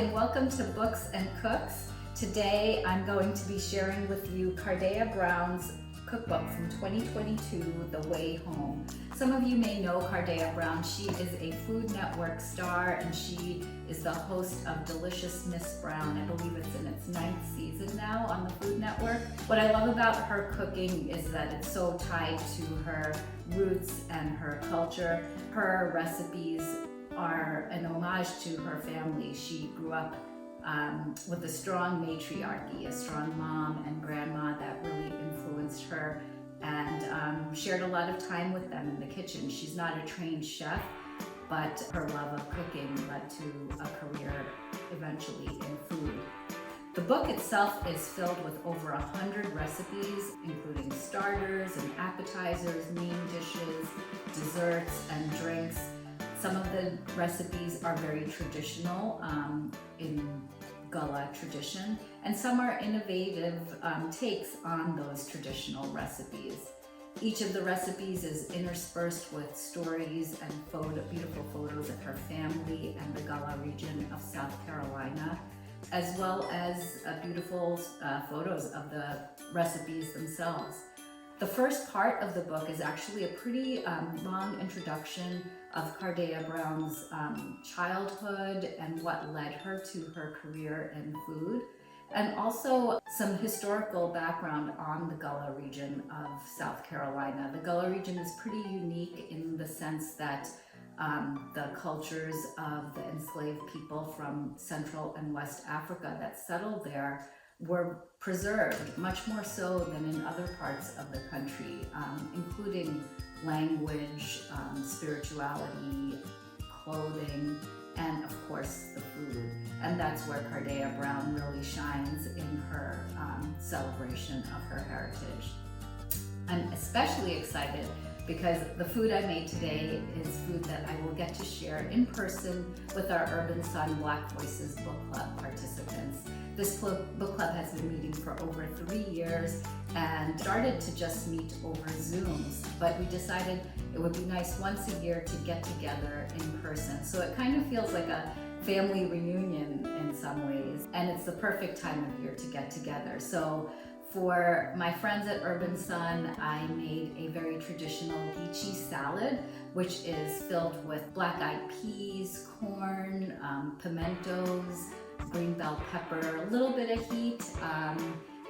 and welcome to Books and Cooks. Today I'm going to be sharing with you Kardea Brown's cookbook from 2022, The Way Home. Some of you may know Kardea Brown. She is a Food Network star and she is the host of Delicious Miss Brown. I believe it's in its 9th season now on the Food Network. What I love about her cooking is that it's so tied to her roots and her culture. Her recipes are an homage to her family. She grew up with a strong matriarchy, a strong mom and grandma that really influenced her and shared a lot of time with them in the kitchen. She's not a trained chef, but her love of cooking led to a career eventually in food. The book itself is filled with over 100 recipes, including starters and appetizers, main dishes, desserts, and drinks. Some of the recipes are very traditional in Gullah tradition, and some are innovative takes on those traditional recipes. Each of the recipes is interspersed with stories and beautiful photos of her family and the Gullah region of South Carolina, as well as beautiful photos of the recipes themselves. The first part of the book is actually a pretty long introduction of Kardea Brown's childhood and what led her to her career in food, and also some historical background on the Gullah region of South Carolina. The Gullah region is pretty unique in the sense that the cultures of the enslaved people from Central and West Africa that settled there were preserved, much more so than in other parts of the country, including language, spirituality, clothing, and of course the food. And that's where Kardea Brown really shines in her celebration of her heritage. I'm especially excited because the food I made today is food that I will get to share in person with our Urban Sun Black Voices Book Club participants. This book club has been meeting for over 3 years and started to just meet over Zooms, but we decided it would be nice once a year to get together in person. So it kind of feels like a family reunion in some ways, and it's the perfect time of year to get together. So for my friends at Urban Sun, I made a very traditional Geechee salad, which is filled with black-eyed peas, corn, pimentos, green bell pepper, a little bit of heat,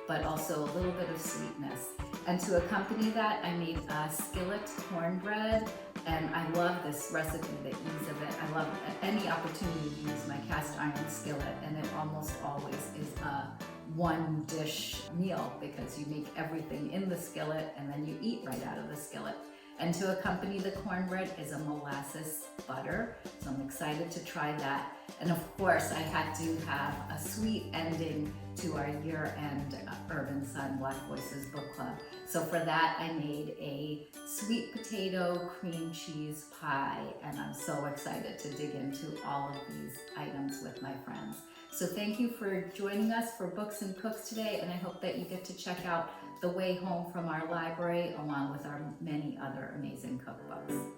but also a little bit of sweetness. And to accompany that, I made a skillet cornbread, and I love this recipe, the ease of it. I love any opportunity to use my cast iron skillet, and it almost always is a one dish meal because you make everything in the skillet and then you eat right out of the skillet. And to accompany the cornbread is a molasses butter, so I'm excited to try that. And of course, I had to have a sweet ending to our year-end Urban Sun Black Voices Book Club. So for that, I made a sweet potato cream cheese pie, and I'm so excited to dig into all of these items with my friends. So thank you for joining us for Books and Cooks today, and I hope that you get to check out The Way Home from our library along with our many other amazing cookbooks.